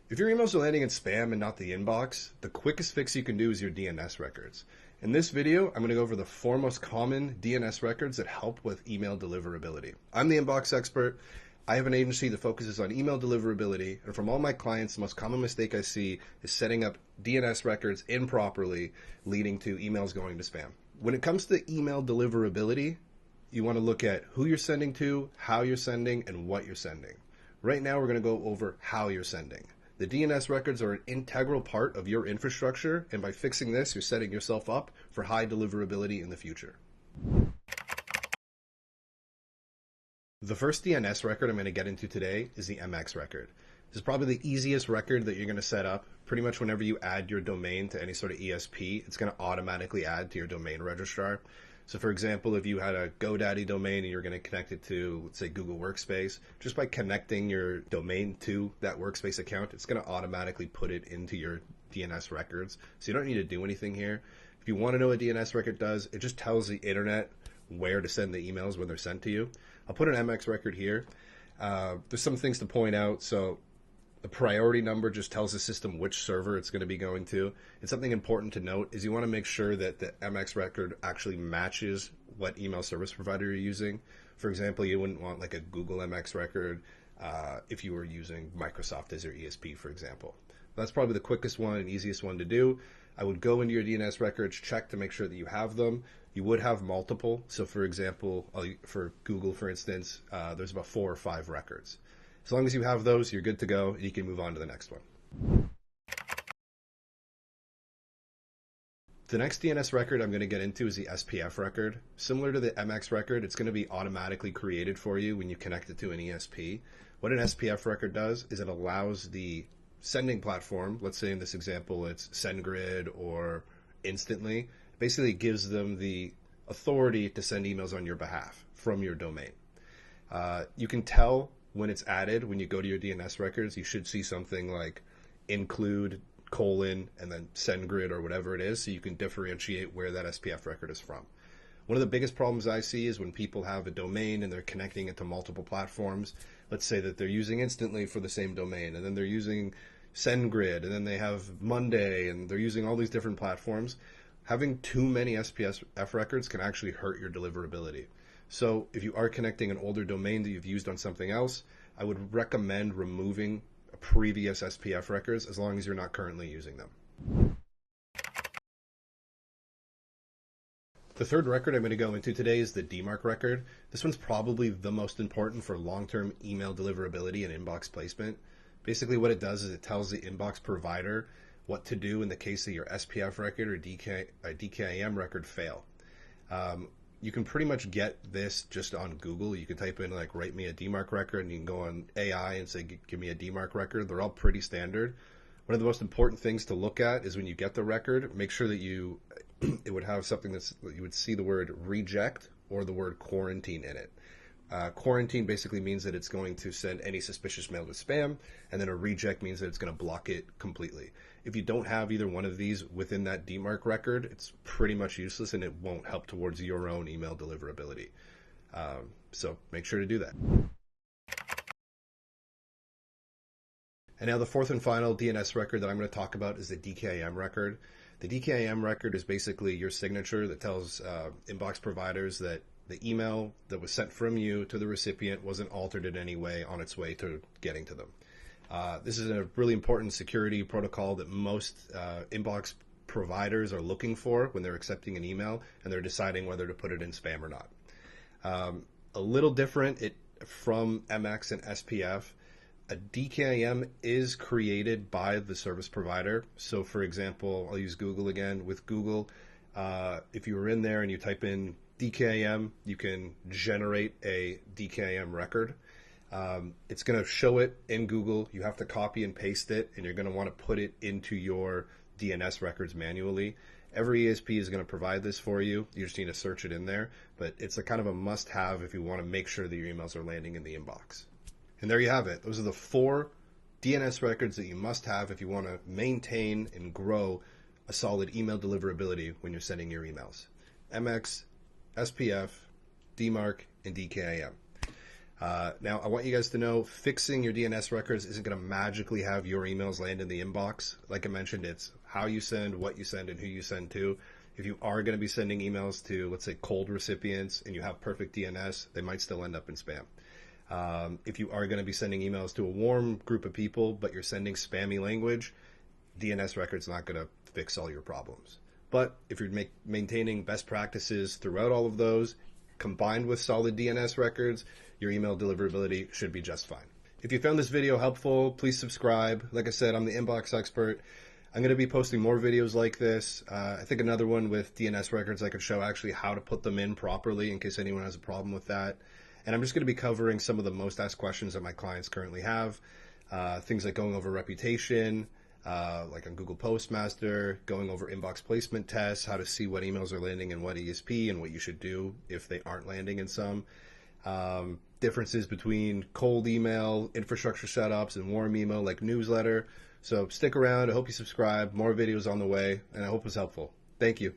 If your emails are landing in spam and not the inbox, the quickest fix you can do is your DNS records. In this video, I'm going to go over the 4 most common DNS records that help with email deliverability. I'm the inbox expert. I have an agency that focuses on email deliverability, and from all my clients, the most common mistake I see is setting up DNS records improperly, leading to emails going to spam. When it comes to email deliverability, you want to look at who you're sending to, how you're sending, and what you're sending. Right now, we're going to go over how you're sending. The DNS records are an integral part of your infrastructure, and by fixing this, you're setting yourself up for high deliverability in the future. The first DNS record I'm going to get into today is the MX record. This is probably the easiest record that you're going to set up. Pretty much whenever you add your domain to any sort of ESP, it's going to automatically add to your domain registrar. So for example, if you had a GoDaddy domain and you're going to connect it to, let's say, Google Workspace, just by connecting your domain to that Workspace account, it's going to automatically put it into your DNS records. So you don't need to do anything here. If you want to know what DNS record does, it just tells the internet where to send the emails when they're sent to you. I'll put an MX record here. There's some things to point out. So the priority number just tells the system which server it's going to be going to. And something important to note is you want to make sure that the MX record actually matches what email service provider you're using. For example, you wouldn't want like a Google MX record if you were using Microsoft as your ESP, for example. That's probably the quickest one and easiest one to do. I would go into your DNS records, check to make sure that you have them. You would have multiple. So for example, for Google, for instance, there's about 4 or 5 records. As long as you have those, you're good to go, and you can move on to the next one. The next DNS record I'm going to get into is the SPF record. Similar to the MX record, it's going to be automatically created for you when you connect it to an ESP. What an SPF record does is it allows the sending platform, let's say in this example it's SendGrid or Instantly, basically gives them the authority to send emails on your behalf from your domain. You can tell when it's added, when you go to your DNS records, you should see something like include : and then SendGrid or whatever it is, so you can differentiate where that SPF record is from. One of the biggest problems I see is when people have a domain and they're connecting it to multiple platforms. Let's say that they're using Instantly for the same domain, and then they're using SendGrid, and then they have Monday, and they're using all these different platforms. Having too many SPF records can actually hurt your deliverability. So if you are connecting an older domain that you've used on something else, I would recommend removing previous SPF records as long as you're not currently using them. The third record I'm going to go into today is the DMARC record. This one's probably the most important for long-term email deliverability and inbox placement. Basically what it does is it tells the inbox provider what to do in the case of your SPF record or DKIM record fail. You can pretty much get this just on Google. You can type in like write me a DMARC record, and you can go on AI and say give me a DMARC record. They're all pretty standard. One of the most important things to look at is when you get the record, make sure that it would have something you would see the word reject or the word quarantine in it. Quarantine basically means that it's going to send any suspicious mail to spam, and then a reject means that it's going to block it completely. If you don't have either one of these within that DMARC record, it's pretty much useless and it won't help towards your own email deliverability. So make sure to do that. And now the fourth and final DNS record that I'm going to talk about is the DKIM record. The DKIM record is basically your signature that tells inbox providers that the email that was sent from you to the recipient wasn't altered in any way on its way to getting to them. This is a really important security protocol that most inbox providers are looking for when they're accepting an email and they're deciding whether to put it in spam or not. A little different from MX and SPF. A DKIM is created by the service provider. So for example, I'll use Google again. With Google, if you were in there and you type in DKIM, you can generate a DKIM record. It's going to show it in Google. You have to copy and paste it, and you're going to want to put it into your DNS records manually. Every ESP is going to provide this for you. You just need to search it in there, but it's a kind of a must-have if you want to make sure that your emails are landing in the inbox. And there you have it. Those are the 4 DNS records that you must have if you want to maintain and grow a solid email deliverability when you're sending your emails. MX, SPF, DMARC, and DKIM. Now, I want you guys to know fixing your DNS records isn't going to magically have your emails land in the inbox. Like I mentioned, it's how you send, what you send, and who you send to. If you are going to be sending emails to, let's say, cold recipients and you have perfect DNS, they might still end up in spam. If you are going to be sending emails to a warm group of people, but you're sending spammy language, DNS record's not going to fix all your problems. But if you're maintaining best practices throughout all of those, combined with solid DNS records, your email deliverability should be just fine. If you found this video helpful, please subscribe. Like I said, I'm the inbox expert. I'm going to be posting more videos like this. I think another one with DNS records, I could show actually how to put them in properly in case anyone has a problem with that. And I'm just going to be covering some of the most asked questions that my clients currently have. Things like going over reputation, like on Google Postmaster, going over inbox placement tests, how to see what emails are landing in what ESP and what you should do if they aren't landing in some. Differences between cold email, infrastructure setups, and warm email like newsletter. So stick around. I hope you subscribe. More videos on the way, and I hope it was helpful. Thank you.